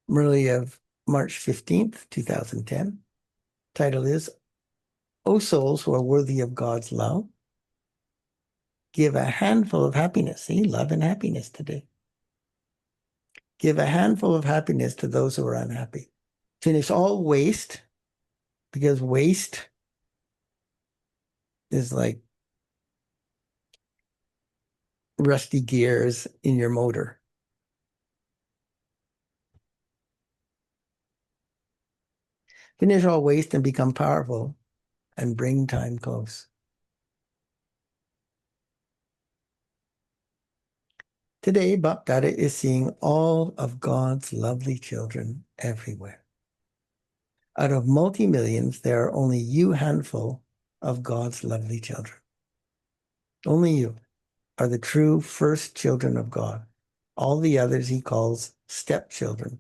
Murli of March 15th, 2010. Title is, O souls who are worthy of God's love, give a handful of happiness. See, love and happiness today. Give a handful of happiness to those who are unhappy. Finish all waste, because waste is like rusty gears in your motor. Finish all waste and become powerful and bring time close. Today, Bapdada is seeing all of God's lovely children everywhere. Out of multi-millions, there are only you handful of God's lovely children. Only you are the true first children of God. All the others he calls stepchildren,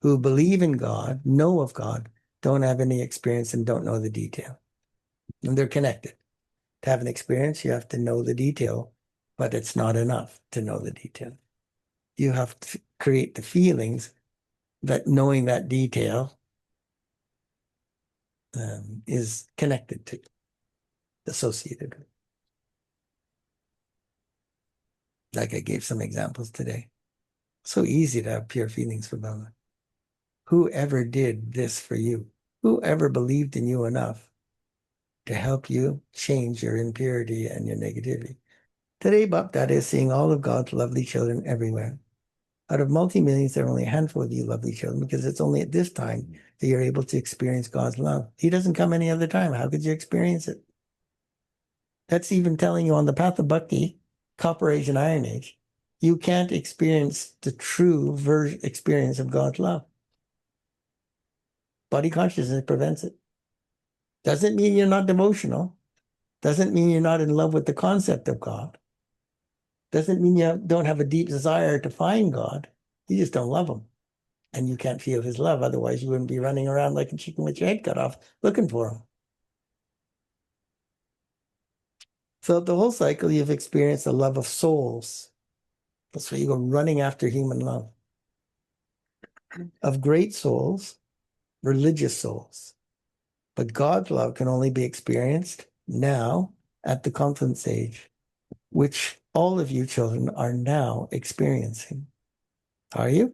who believe in God, know of God, don't have any experience and don't know the detail. And they're connected. To have an experience, you have to know the detail, but it's not enough to know the detail. You have to create the feelings that knowing that detail is connected to, associated with. Like I gave some examples today. So easy to have pure feelings for Baba. Whoever did this for you, whoever believed in you enough to help you change your impurity and your negativity. Today, Bapdada is seeing all of God's lovely children everywhere. Out of multi-millions, there are only a handful of you lovely children, because it's only at this time that you're able to experience God's love. He doesn't come any other time. How could you experience it? That's even telling you on the path of bhakti, Copper Age and Iron Age, you can't experience the true experience of God's love. Body consciousness prevents it. Doesn't mean you're not devotional. Doesn't mean you're not in love with the concept of God. Doesn't mean you don't have a deep desire to find God. You just don't love him. And you can't feel his love. Otherwise, you wouldn't be running around like a chicken with your head cut off looking for him. So the whole cycle, you've experienced the love of souls. That's why you go running after human love. Of great souls, religious souls. But God's love can only be experienced now at the confluence stage, which all of you children are now experiencing. Are you?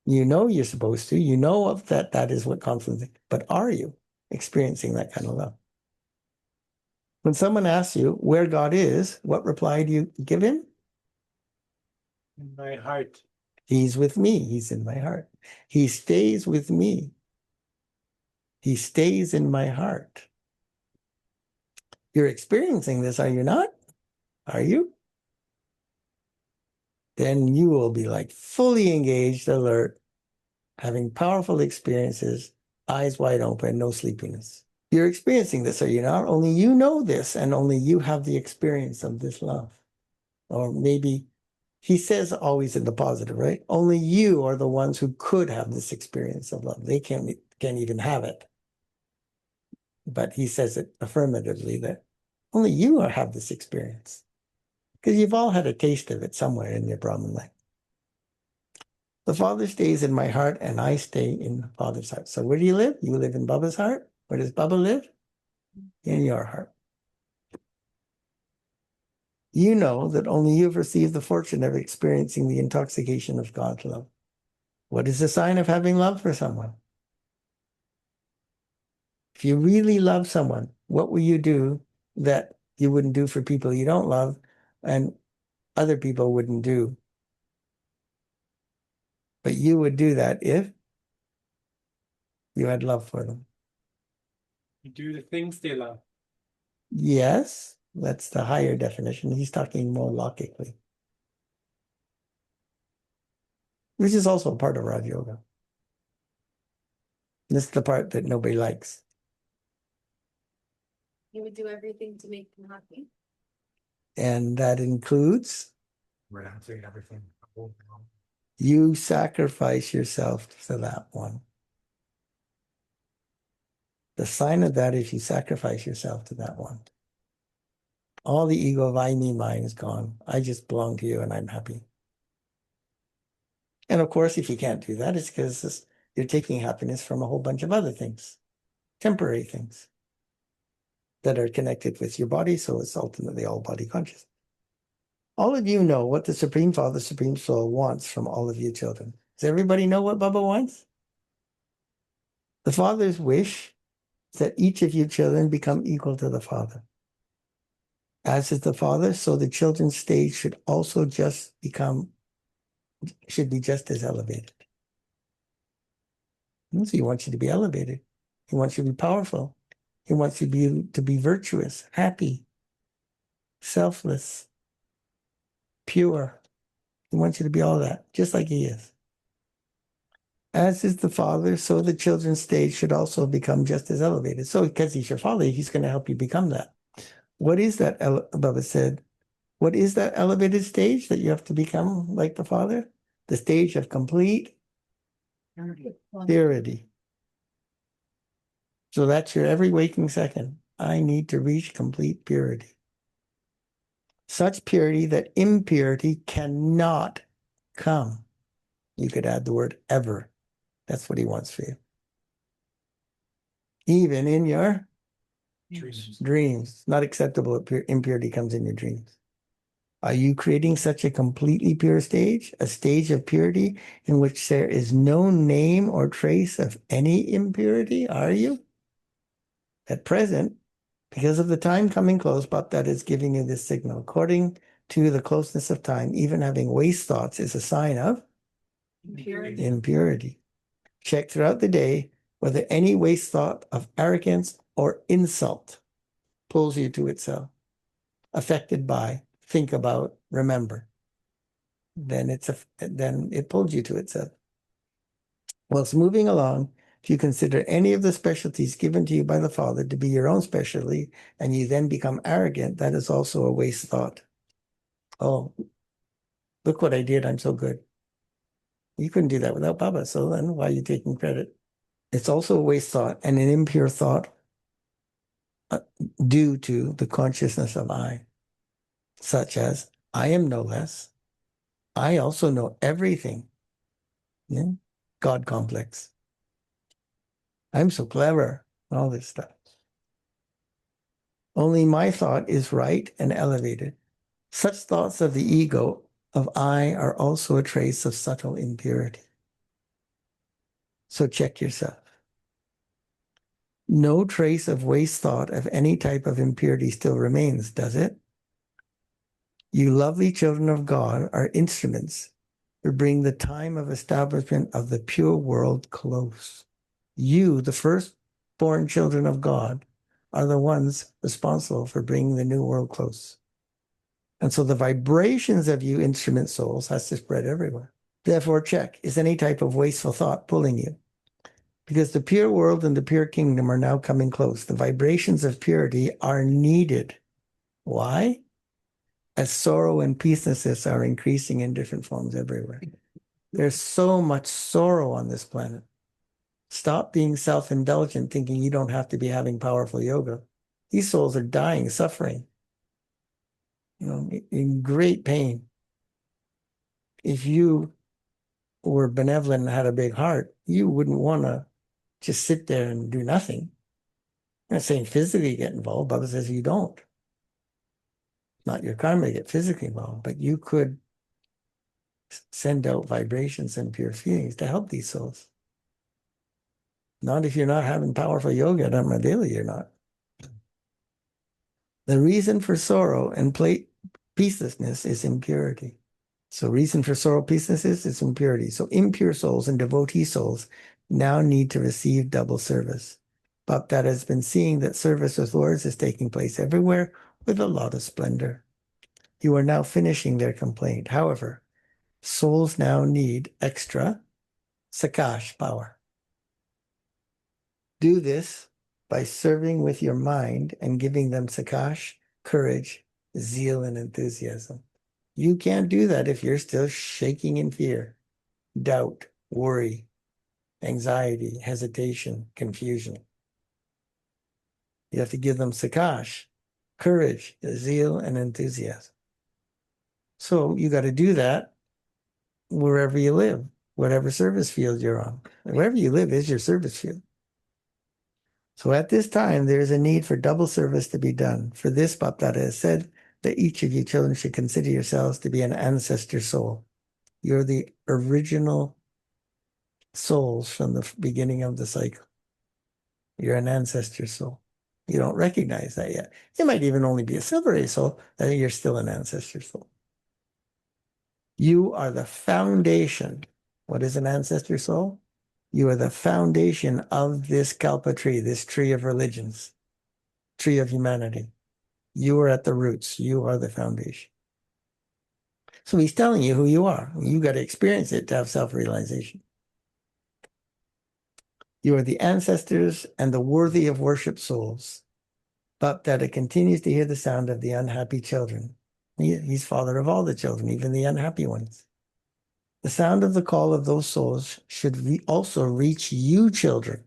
You know you're supposed to. You know that is what confluence is. But are you experiencing that kind of love? When someone asks you where God is, what reply do you give him? In my heart. He's with me. He's in my heart. He stays with me. He stays in my heart. You're experiencing this, are you not? Are you? Then you will be like fully engaged, alert, having powerful experiences, eyes wide open, no sleepiness. You're experiencing this, are you not? Only you know this, and only you have the experience of this love. Or maybe he says always in the positive, right? Only you are the ones who could have this experience of love. They can't even have it. But he says it affirmatively that only you have this experience. Because you've all had a taste of it somewhere in your Brahman life. The Father stays in my heart and I stay in the Father's heart. So where do you live? You live in Bubba's heart. Where does Bubba live? In your heart. You know that only you've received the fortune of experiencing the intoxication of God's love. What is the sign of having love for someone? If you really love someone, what will you do that you wouldn't do for people you don't love and other people wouldn't do? But you would do that if you had love for them. You do the things they love. Yes, that's the higher definition. He's talking more logically, which is also a part of Raj Yoga. This is the part that nobody likes. You would do everything to make them happy. And that includes Renouncing everything. you sacrifice yourself to that one. The sign of that is you sacrifice yourself to that one. All the ego of I, me, mine is gone. I just belong to you and I'm happy. And of course, if you can't do that, it's because you're taking happiness from a whole bunch of other things, temporary things that are connected with your body. So it's ultimately all body conscious. All of you know what the Supreme Father, Supreme Soul wants from all of you children. Does everybody know what Baba wants? The Father's wish is that each of you children become equal to the Father. As is the Father, so the children's stage should also should be just as elevated. So he wants you to be elevated. He wants you to be powerful. He wants you to be virtuous, happy, selfless, pure. He wants you to be all that, just like he is. As is the Father, so the children's stage should also become just as elevated. So because he's your Father, he's going to help you become that. What is that, Baba said? What is that elevated stage that you have to become like the Father? The stage of complete purity. So that's your every waking second. I need to reach complete purity. Such purity that impurity cannot come. You could add the word ever. That's what he wants for you. Even in your dreams. Not acceptable if impurity comes in your dreams. Are you creating such a completely pure stage? A stage of purity in which there is no name or trace of any impurity? Are you? At present, because of the time coming close, but that is giving you this signal. According to the closeness of time, even having waste thoughts is a sign of impurity. Check throughout the day whether any waste thought of arrogance or insult pulls you to itself. Affected by, think about, remember. Then it pulls you to itself. Whilst moving along, if you consider any of the specialties given to you by the Father to be your own specialty, and you then become arrogant, that is also a waste thought. Oh, look what I did. I'm so good. You couldn't do that without Baba. So then why are you taking credit? It's also a waste thought and an impure thought due to the consciousness of I, such as I am no less. I also know everything. Yeah? God complex. I'm so clever. All this stuff. Only my thought is right and elevated. Such thoughts of the ego, of I, are also a trace of subtle impurity. So check yourself. No trace of waste thought of any type of impurity still remains, does it? You lovely children of God are instruments who bring the time of establishment of the pure world close. You, the firstborn children of God, are the ones responsible for bringing the new world close. And so the vibrations of you instrument souls has to spread everywhere. Therefore, check, is any type of wasteful thought pulling you? Because the pure world and the pure kingdom are now coming close. The vibrations of purity are needed. Why? As sorrow and peacelessness are increasing in different forms everywhere. There's so much sorrow on this planet. Stop being self-indulgent, thinking you don't have to be having powerful yoga. These souls are dying, suffering, in great pain. If you were benevolent and had a big heart, you wouldn't want to just sit there and do nothing. I'm not saying physically get involved. Baba says you don't. Not your karma to get physically involved, but you could send out vibrations and pure feelings to help these souls. Not if you're not having powerful yoga at Armadillo, you're not. The reason for sorrow and peacelessness is impurity. So reason for sorrow, peacelessness is impurity. So impure souls and devotee souls now need to receive double service. But that has been seeing that service with Lords is taking place everywhere with a lot of splendor. You are now finishing their complaint. However, souls now need extra sakash power. Do this by serving with your mind and giving them sakash, courage, zeal, and enthusiasm. You can't do that if you're still shaking in fear, doubt, worry, anxiety, hesitation, confusion. You have to give them sakash, courage, zeal, and enthusiasm. So you got to do that wherever you live. whatever service field you're on. Wherever you live is your service field. So at this time, there is a need for double service to be done. For this, Bapdada has said that each of you children should consider yourselves to be an ancestor soul. You're the original souls from the beginning of the cycle. You're an ancestor soul. You don't recognize that yet. You might even only be a silver ray soul, then you're still an ancestor soul. You are the foundation. What is an ancestor soul? You are the foundation of this Kalpa tree, this tree of religions, tree of humanity. You are at the roots. You are the foundation. So he's telling you who you are. You got to experience it to have self-realization. You are the ancestors and the worthy of worship souls. But that it continues to hear the sound of the unhappy children. He's father of all the children, even the unhappy ones. The sound of the call of those souls should also reach you, children.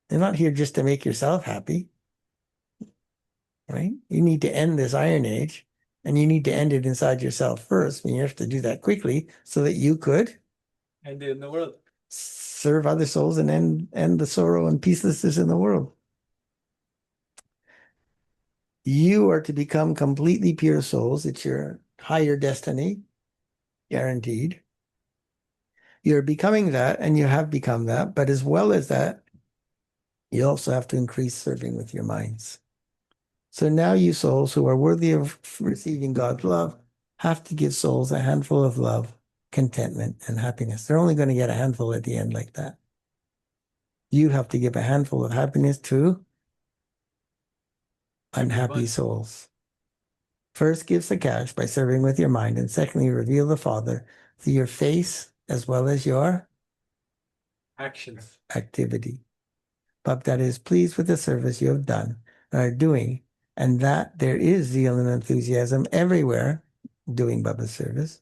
They're not here just to make yourself happy, right? You need to end this Iron Age, and you need to end it inside yourself first. And you have to do that quickly so that you could And in the world. serve other souls and end the sorrow and peacelessness in the world. You are to become completely pure souls. It's your higher destiny, guaranteed. You're becoming that, and you have become that. But as well as that, you also have to increase serving with your minds. So now you souls who are worthy of receiving God's love have to give souls a handful of love, contentment, and happiness. They're only going to get a handful at the end like that. You have to give a handful of happiness to unhappy souls. First, give the cash by serving with your mind, and secondly, reveal the Father through your face as well as your Actions. activity. Bapdada is pleased with the service you have done and are doing, and that there is zeal and enthusiasm everywhere doing Baba's service.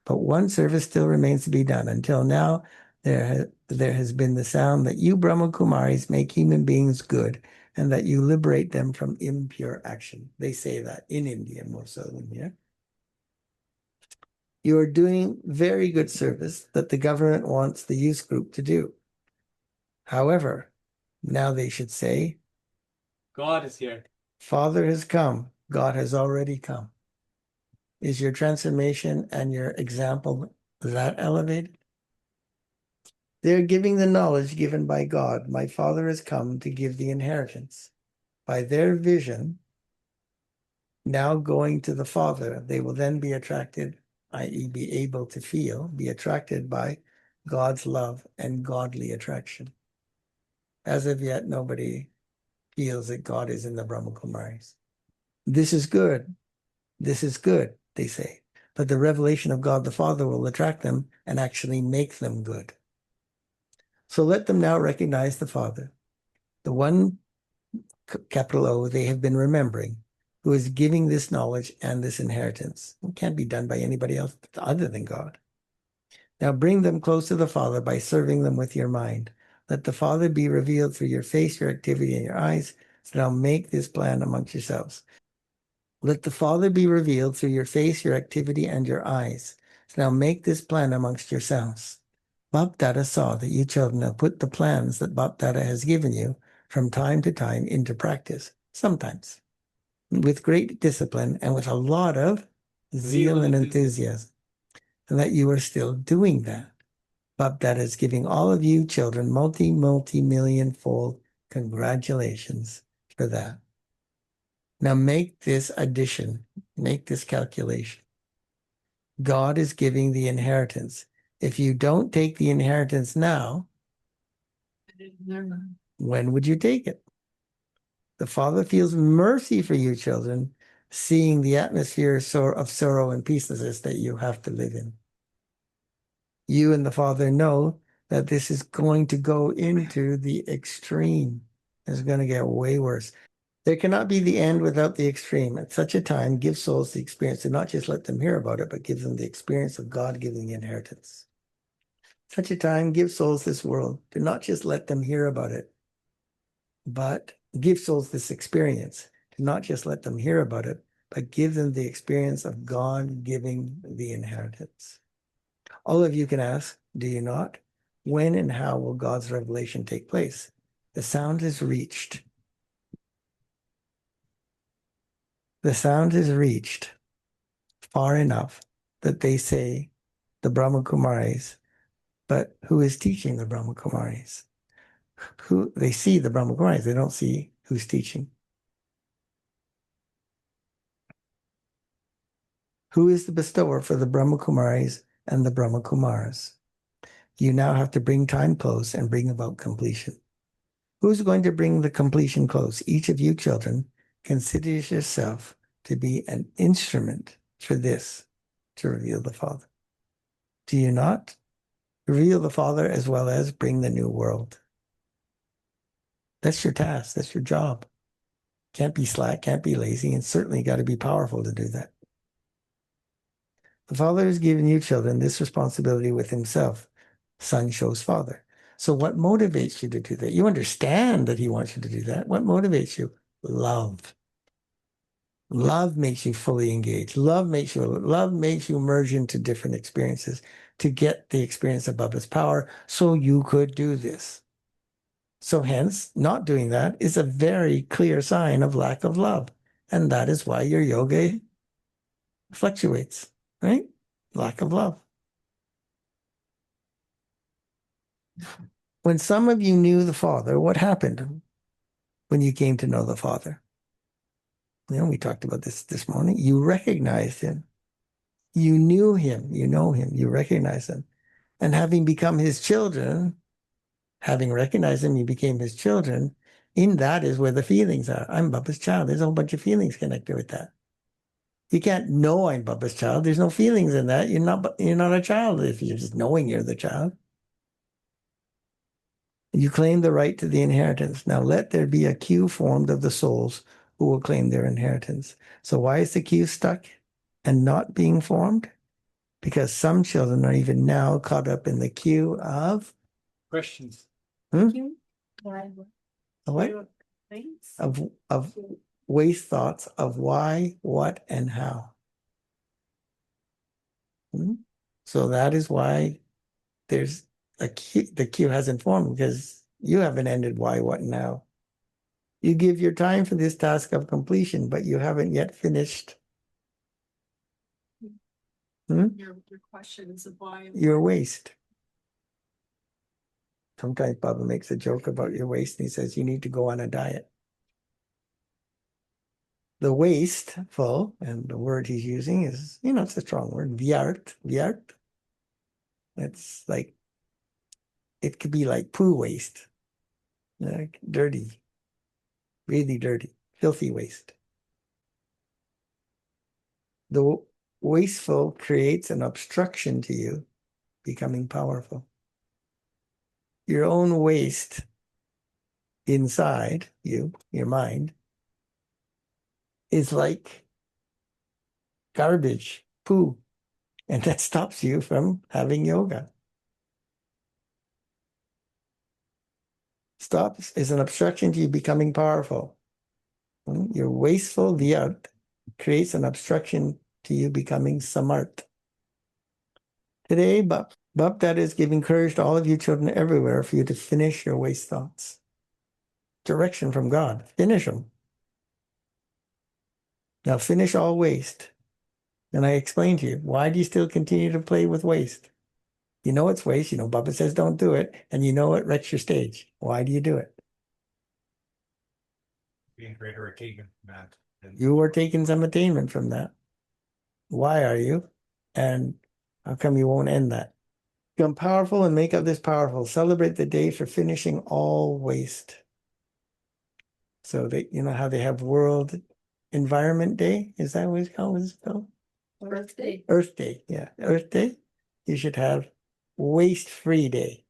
But one service still remains to be done. Until now, there has been the sound that you Brahma Kumaris make human beings good and that you liberate them from impure action. They say that in India more so than here. You are doing very good service that the government wants the youth group to do. However, now they should say, God is here. Father has come. God has already come. Is your transformation and your example that elevated? They're giving the knowledge given by God. My Father has come to give the inheritance. By their vision, now going to the Father, they will then be attracted, i.e., be able to feel, be attracted by God's love and godly attraction. As of yet, nobody feels that God is in the Brahma Kumaris. This is good. This is good, they say. But the revelation of God the Father will attract them and actually make them good. So let them now recognize the Father, the one, capital O, they have been remembering, who is giving this knowledge and this inheritance. It can't be done by anybody else other than God. Now bring them close to the Father by serving them with your mind. Let the Father be revealed through your face, your activity, and your eyes. So now make this plan amongst yourselves. Let the Father be revealed through your face, your activity, and your eyes. So now make this plan amongst yourselves. Bapdada saw that you children have put the plans that Bapdada has given you from time to time into practice, sometimes with great discipline and with a lot of zeal and enthusiasm, and that you are still doing that. Bapdada is giving all of you children multi-million-fold congratulations for that. Now make this addition, make this calculation. God is giving the inheritance. If you don't take the inheritance now, when would you take it? The Father feels mercy for you, children, seeing the atmosphere of sorrow and peacelessness that you have to live in. You and the Father know that this is going to go into the extreme. It's going to get way worse. There cannot be the end without the extreme. At such a time, give souls the experience to not just let them hear about it, but give them the experience of God giving the inheritance. Such a time, give souls this world. Do not just let them hear about it, but give souls this experience. Do not just let them hear about it, but give them the experience of God giving the inheritance. All of you can ask, do you not? When and how will God's revelation take place? The sound is reached. The sound is reached far enough that they say the Brahma Kumaris, but who is teaching the Brahma Kumaris? Who they see the Brahma Kumaris, they don't see who's teaching. Who is the bestower for the Brahma Kumaris and the Brahma Kumaras? You now have to bring time close and bring about completion. Who's going to bring the completion close? Each of you children, consider yourself to be an instrument for this, to reveal the Father. Do you not? Reveal the Father as well as bring the new world. That's your task. That's your job. Can't be slack, can't be lazy, and certainly got to be powerful to do that. The Father has given you children this responsibility with himself. Son shows Father. So what motivates you to do that? You understand that he wants you to do that. What motivates you? Love. Love makes you fully engaged. Love makes you merge into different experiences to get the experience of Baba's power so you could do this. So hence, not doing that is a very clear sign of lack of love. And that is why your yoga fluctuates, right? Lack of love. When some of you knew the Father, what happened when you came to know the Father? You know, we talked about this morning. You recognized him. You knew him. You know him. You recognize him. And having become his children, having recognized him, you became his children. In that is where the feelings are. I'm Baba's child. There's a whole bunch of feelings connected with that. You can't know I'm Baba's child. There's no feelings in that. You're not a child if you're just knowing you're the child. You claim the right to the inheritance. Now let there be a queue formed of the souls who will claim their inheritance. So why is the queue stuck and not being formed? Because some children are even now caught up in the queue of Questions. Why? what? Thanks. Of waste thoughts of why, what, and how. So that is why there's a queue, the queue hasn't formed because you haven't ended why, what, and how. You give your time for this task of completion, but you haven't yet finished Your questions of why. your waste. Sometimes Baba makes a joke about your waist and he says you need to go on a diet. The wasteful, and the word he's using is, it's a strong word, vyart. It's like, it could be like poo waste, like dirty, really dirty, filthy waste. The wasteful creates an obstruction to you becoming powerful. Your own waste inside you, your mind, is like garbage, poo, and that stops you from having yoga. Stops is an obstruction to you becoming powerful. Your wasteful vyart creates an obstruction to you becoming samart. Today, Bapdad is giving courage to all of you children everywhere for you to finish your waste thoughts. Direction from God. Finish them. Now finish all waste. And I explained to you, why do you still continue to play with waste? You know it's waste. You know Baba says don't do it. And you know it wrecks your stage. Why do you do it? Being greater attainment from that. You are taking some attainment from that. Why are you? And how come you won't end that? Become powerful and make of this powerful. Celebrate the day for finishing all waste. So that, how they have World Environment Day? Is that what it's called? What is it called? Earth Day. Earth Day. Yeah. Earth Day. You should have Waste-Free Day.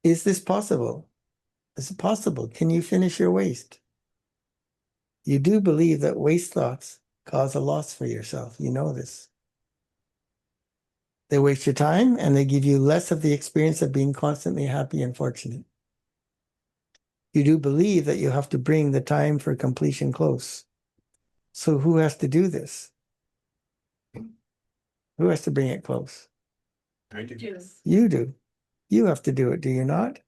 Is this possible? Is it possible? Can you finish your waste? You do believe that waste thoughts cause a loss for yourself. You know this. They waste your time and they give you less of the experience of being constantly happy and fortunate. You do believe that you have to bring the time for completion close. So who has to do this? Who has to bring it close? I do. Yes. You do. You have to do it, do you not?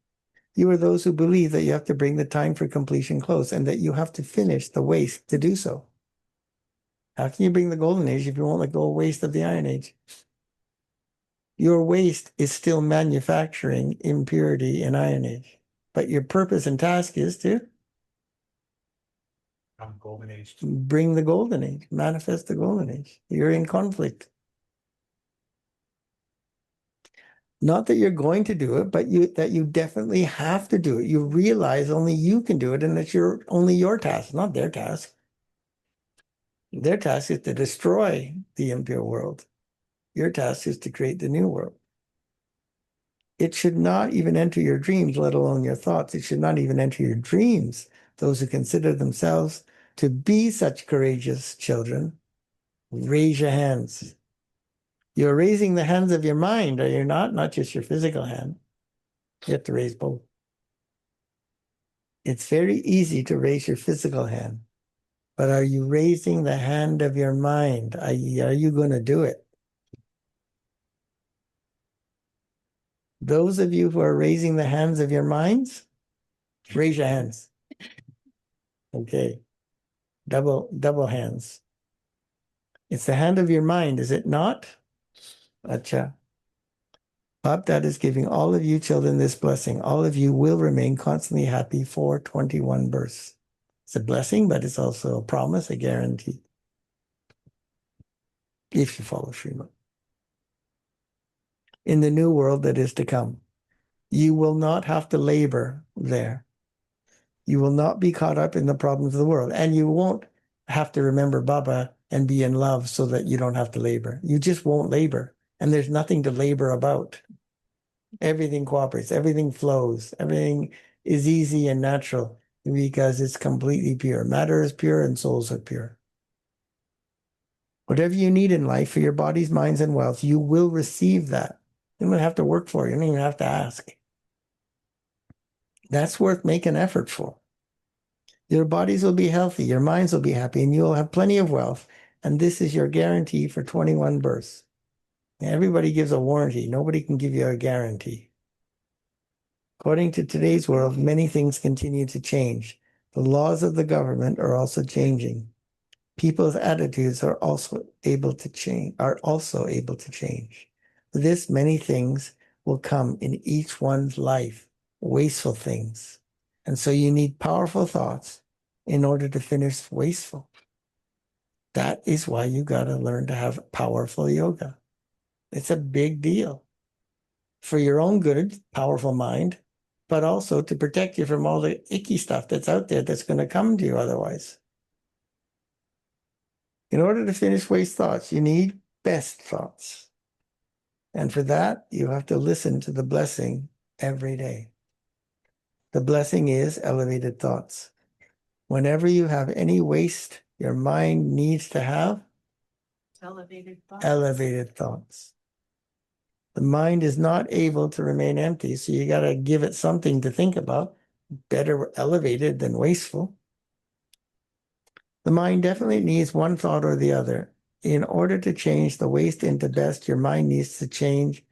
You are those who believe that you have to bring the time for completion close and that you have to finish the waste to do so. How can you bring the golden age if you won't let go of waste of the iron age? Your waste is still manufacturing impurity in iron age. But your purpose and task is to I'm golden age. bring the golden age, manifest the golden age. You're in conflict. Not that you're going to do it, but that you definitely have to do it. You realize only you can do it, and it's only your task, not their task. Their task is to destroy the impure world. Your task is to create the new world. It should not even enter your dreams, let alone your thoughts. It should not even enter your dreams. Those who consider themselves to be such courageous children, raise your hands. You're raising the hands of your mind, are you not? Not just your physical hand. You have to raise both. It's very easy to raise your physical hand, but are you raising the hand of your mind? Are you going to do it? Those of you who are raising the hands of your minds, raise your hands. Okay. Double hands. It's the hand of your mind, is it not? Acha. Bab Dad is giving all of you children this blessing. All of you will remain constantly happy for 21 births. It's a blessing, but it's also a promise, a guarantee. If you follow Srimad. In the new world that is to come, you will not have to labor there. You will not be caught up in the problems of the world. And you won't have to remember Baba and be in love so that you don't have to labor. You just won't labor. And there's nothing to labor about. Everything cooperates, everything flows, everything is easy and natural because it's completely pure. Matter is pure and souls are pure. Whatever you need in life for your bodies, minds, and wealth, you will receive that. You don't have to work for it. You don't even have to ask. That's worth making effort for. Your bodies will be healthy, your minds will be happy, and you'll have plenty of wealth. And this is your guarantee for 21 births. Everybody gives a warranty. Nobody can give you a guarantee. According to today's world, many things continue to change. The laws of the government are also changing. People's attitudes are also able to change. For this, many things will come in each one's life, wasteful things. And so you need powerful thoughts in order to finish wasteful. That is why you got to learn to have powerful yoga. It's a big deal. For your own good, powerful mind, but also to protect you from all the icky stuff that's out there that's going to come to you otherwise. In order to finish waste thoughts, you need best thoughts. And for that, you have to listen to the blessing every day. The blessing is elevated thoughts. Whenever you have any waste, your mind needs to have Elevated thoughts. elevated thoughts. The mind is not able to remain empty, so you got to give it something to think about. Better elevated than wasteful. The mind definitely needs one thought or the other. In order to change the waste into best, your mind needs a change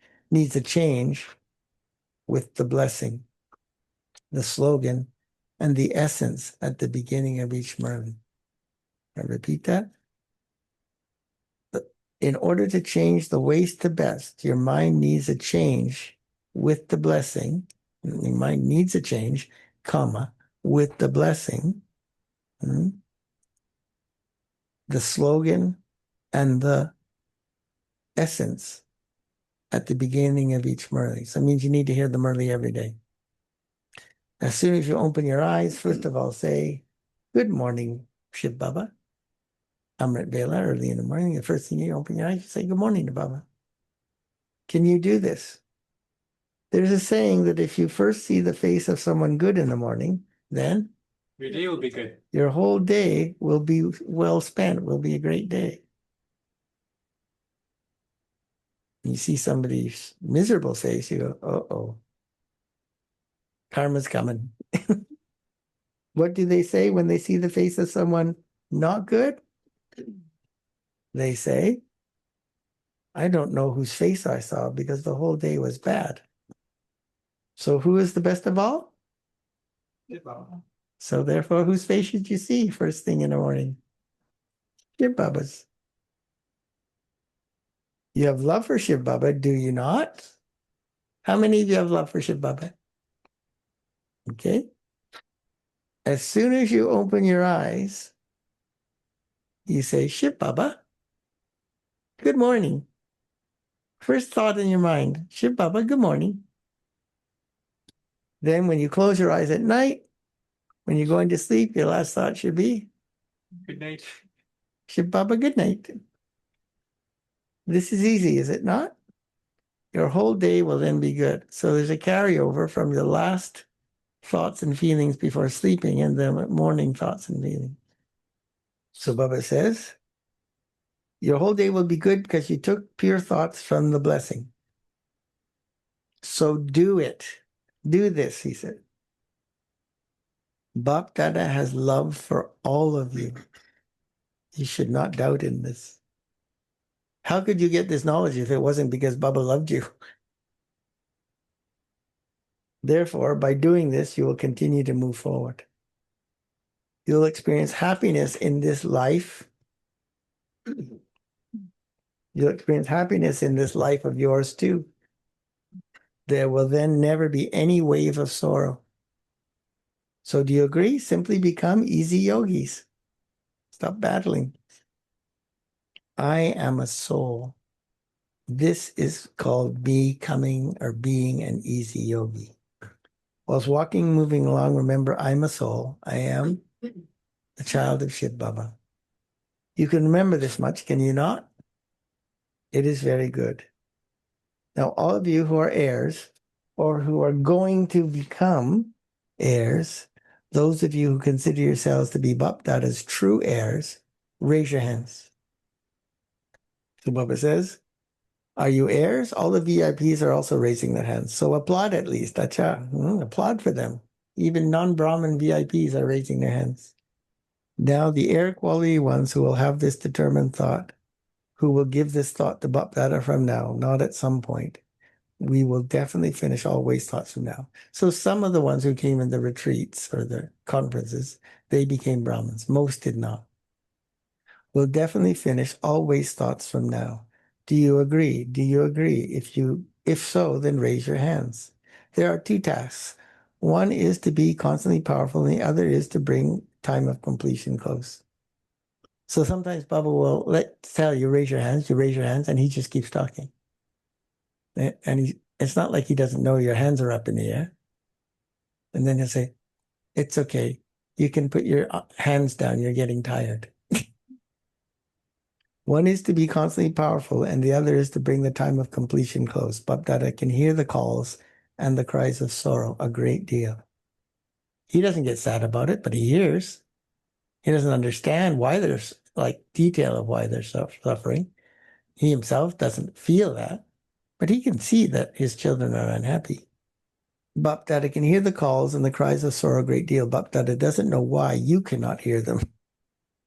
with the blessing, the slogan, and the essence at the beginning of each Murli. I repeat that. In order to change the waste to best, your mind needs a change with the blessing. Your mind needs a change, comma, with the blessing. The slogan and the essence at the beginning of each Murli. So it means you need to hear the Murli every day. As soon as you open your eyes, first of all, say, "Good morning, Shiv Baba." Amrit Vela, early in the morning, the first thing you open your eyes, you say, "Good morning to Baba." Can you do this? There's a saying that if you first see the face of someone good in the morning, then Your day will be good. your whole day will be well spent, will be a great day. You see somebody's miserable face, you go, uh-oh, karma's coming. What do they say when they see the face of someone not good? They say, I don't know whose face I saw because the whole day was bad. So who is the best of all? So therefore, whose face should you see first thing in the morning? Shiv Baba's. You have love for Shiv Baba, do you not? How many of you have love for Shiv Baba? Okay. As soon as you open your eyes, you say, Shiv Baba, good morning. First thought in your mind, Shiv Baba, good morning. Then when you close your eyes at night, when you're going to sleep, your last thought should be, Good night. Shiv Baba, good night. This is easy, is it not? Your whole day will then be good. So there's a carryover from your last thoughts and feelings before sleeping and the morning thoughts and feelings. So Baba says, your whole day will be good because you took pure thoughts from the blessing. So do it. Do this, he said. Bap Dada has love for all of you. You should not doubt in this. How could you get this knowledge if it wasn't because Baba loved you? Therefore, by doing this, you will continue to move forward. You'll experience happiness in this life. You'll experience happiness in this life of yours too. There will then never be any wave of sorrow. So do you agree? Simply become easy yogis. Stop battling. I am a soul. This is called becoming or being an easy yogi. Whilst walking, moving along, remember I'm a soul. I am the child of Shiv Baba. You can remember this much, can you not? It is very good. Now, all of you who are heirs or who are going to become heirs, those of you who consider yourselves to be Bapdada's true heirs, raise your hands. So Baba says, are you heirs? All the VIPs are also raising their hands. So applaud at least. Acha. Applaud for them. Even non-Brahmin VIPs are raising their hands. Now the heir quality ones who will have this determined thought, who will give this thought to Bapdada from now, not at some point. We will definitely finish all waste thoughts from now. So some of the ones who came in the retreats or the conferences, they became Brahmins. Most did not. We'll definitely finish all waste thoughts from now. Do you agree? Do you agree? If so, then raise your hands. There are two tasks. One is to be constantly powerful, and the other is to bring time of completion close. So sometimes Baba will tell you, raise your hands, and he just keeps talking. And it's not like he doesn't know your hands are up in the air. And then he'll say, it's okay. You can put your hands down. You're getting tired. One is to be constantly powerful, and the other is to bring the time of completion close. Bapdada can hear the calls and the cries of sorrow a great deal. He doesn't get sad about it, but he hears. He doesn't understand why there's detail of why they're suffering. He himself doesn't feel that, but he can see that his children are unhappy. Bapdada can hear the calls and the cries of sorrow a great deal. Bapdada doesn't know why you cannot hear them.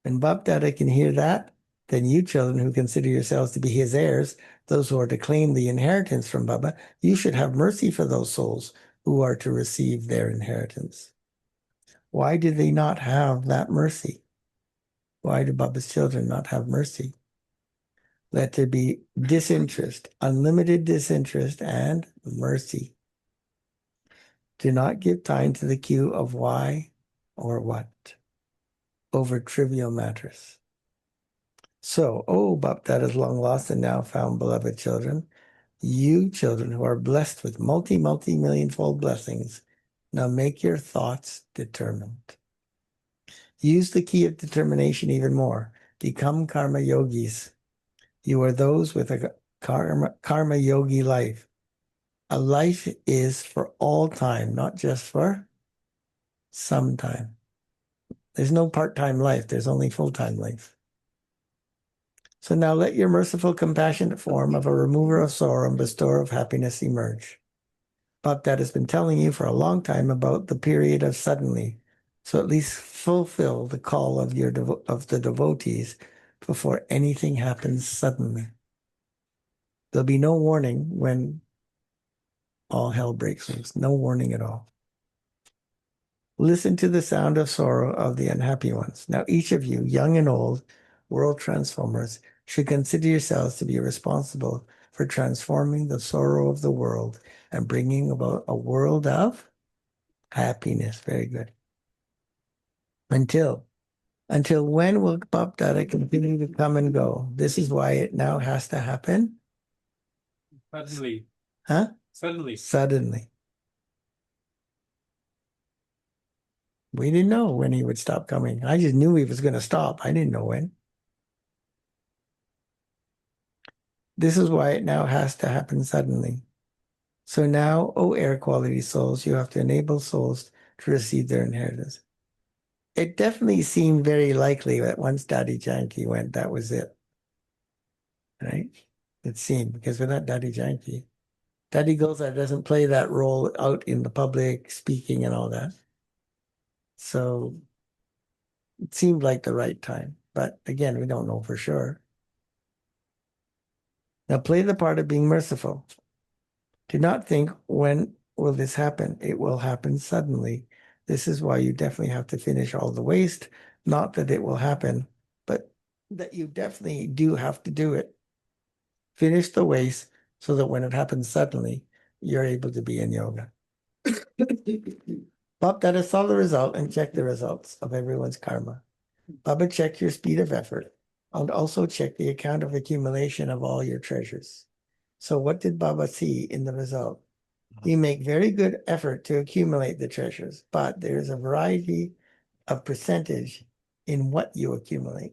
And Bapdada can hear that, then you children who consider yourselves to be his heirs, those who are to claim the inheritance from Baba, you should have mercy for those souls who are to receive their inheritance. Why do they not have that mercy? Why do Baba's children not have mercy? Let there be disinterest, unlimited disinterest, and mercy. Do not give time to the cue of why or what over trivial matters. So, Bapdada's long lost and now found beloved children, you children who are blessed with multi-million-fold blessings, now make your thoughts determined. Use the key of determination even more. Become karma yogis. You are those with a karma yogi life. A life is for all time, not just for some time. There's no part-time life. There's only full-time life. So now let your merciful, compassionate form of a remover of sorrow and bestower of happiness emerge. Bapdada has been telling you for a long time about the period of suddenly. So at least fulfill the call of the devotees before anything happens suddenly. There'll be no warning when all hell breaks loose. No warning at all. Listen to the sound of sorrow of the unhappy ones. Now, each of you, young and old, world transformers, should consider yourselves to be responsible for transforming the sorrow of the world and bringing about a world of happiness. Very good. Until when will Bap Dada continue to come and go? This is why it now has to happen. Suddenly. Huh? Suddenly. Suddenly. We didn't know when he would stop coming. I just knew he was going to stop. I didn't know when. This is why it now has to happen suddenly. So now, O air quality souls, you have to enable souls to receive their inheritance. It definitely seemed very likely that once Daddy Janki went, that was it. Right? It seemed, because without Daddy Janki, Daddy Gulzar doesn't play that role out in the public, speaking and all that. So it seemed like the right time. But again, we don't know for sure. Now play the part of being merciful. Do not think, when will this happen? It will happen suddenly. This is why you definitely have to finish all the waste. Not that it will happen, but that you definitely do have to do it. Finish the waste so that when it happens suddenly, you're able to be in yoga. Bob, that is, saw the result and check the results of everyone's karma. Baba, check your speed of effort and also check the account of accumulation of all your treasures. So what did Baba see in the result? You make very good effort to accumulate the treasures, but there's a variety of percentage in what you accumulate.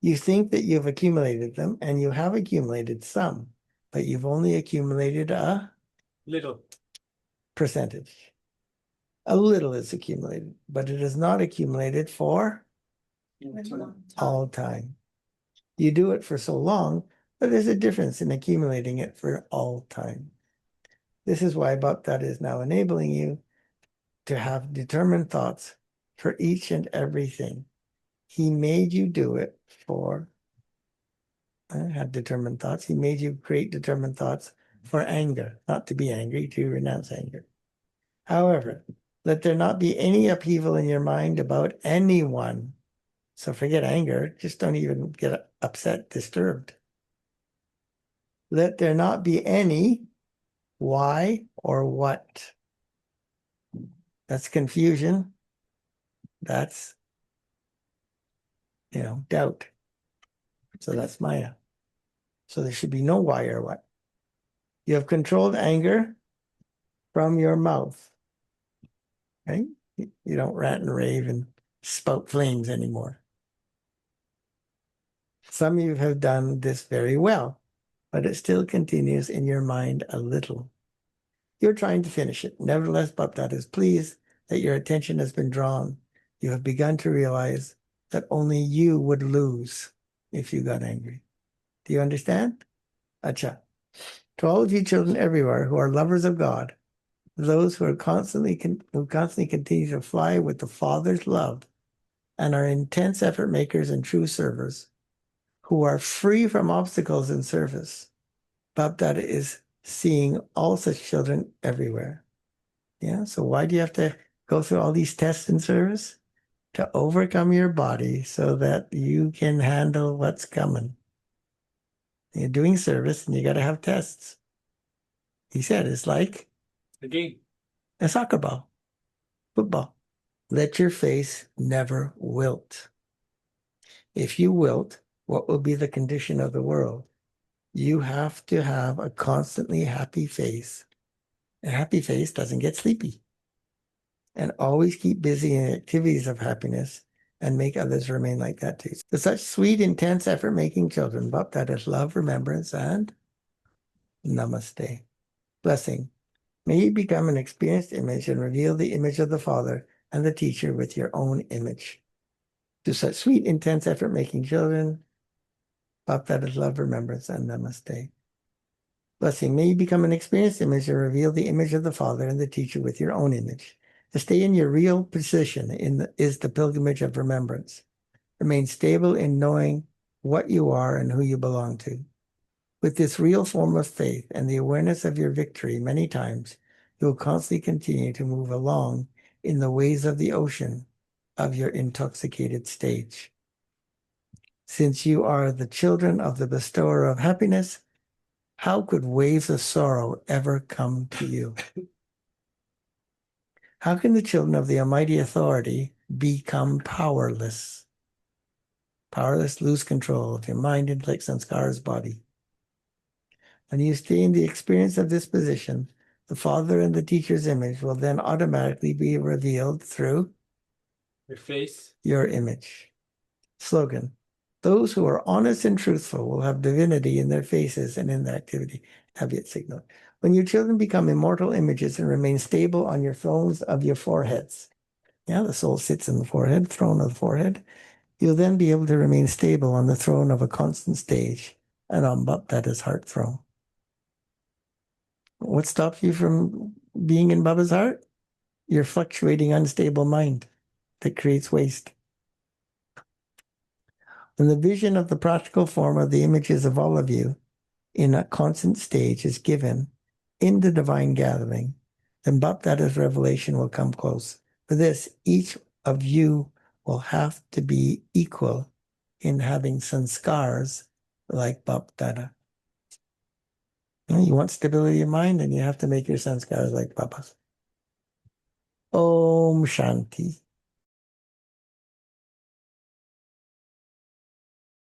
You think that you've accumulated them, and you have accumulated some, but you've only accumulated a Little. percentage. A little is accumulated, but it is not accumulated for all time. You do it for so long, but there's a difference in accumulating it for all time. This is why Bhakta is now enabling you to have determined thoughts for each and everything. He made you do it for, have determined thoughts. He made you create determined thoughts for anger, not to be angry, to renounce anger. However, let there not be any upheaval in your mind about anyone. So forget anger, just don't even get upset, disturbed. Let there not be any why or what. That's confusion. That's, doubt. So that's Maya. So there should be no why or what. You have controlled anger from your mouth. Right? You don't rant and rave and spout flames anymore. Some of you have done this very well, but it still continues in your mind a little. You're trying to finish it. Nevertheless, Baptat is pleased that your attention has been drawn. You have begun to realize that only you would lose if you got angry. Do you understand? Acha. To all of you children everywhere who are lovers of God, those who constantly continue to fly with the Father's love and are intense effort makers and true servers, who are free from obstacles in service, Baptat is seeing all such children everywhere. Yeah, so why do you have to go through all these tests in service? To overcome your body so that you can handle what's coming. You're doing service and you got to have tests. He said it's like The game. a soccer ball, football. Let your face never wilt. If you wilt, what will be the condition of the world? You have to have a constantly happy face. A happy face doesn't get sleepy. And always keep busy in activities of happiness and make others remain like that too. To such sweet, intense, effort-making children, that is love, remembrance, and namaste. Blessing. May you become an experienced image and reveal the image of the Father and the teacher with your own image. To such sweet, intense, effort-making children, that is love, remembrance, and namaste. Blessing. May you become an experienced image and reveal the image of the Father and the teacher with your own image. To stay in your real position is the pilgrimage of remembrance. Remain stable in knowing what you are and who you belong to. With this real form of faith and the awareness of your victory many times, you will constantly continue to move along in the ways of the ocean of your intoxicated stage. Since you are the children of the bestower of happiness, how could waves of sorrow ever come to you? How can the children of the Almighty Authority become powerless? Powerless, lose control of your mind, intellect, sanskaras, body. When you stay in the experience of this position, the Father and the Teacher's image will then automatically be revealed through Your face. your image. Slogan: those who are honest and truthful will have divinity in their faces and in their activity. Avyakt signal. When your children become immortal images and remain stable on your thrones of your foreheads, yeah, the soul sits in the forehead, throne of the forehead, you'll then be able to remain stable on the throne of a constant stage and on Baptada's heart throne. What stops you from being in Baba's heart? Your fluctuating, unstable mind that creates waste. When the vision of the practical form of the images of all of you in a constant stage is given in the divine gathering, then Baptada's revelation will come close. For this, each of you will have to be equal in having sanskars like Baptada. You want stability of mind, and you have to make your sanskars like Baba's. Om Shanti.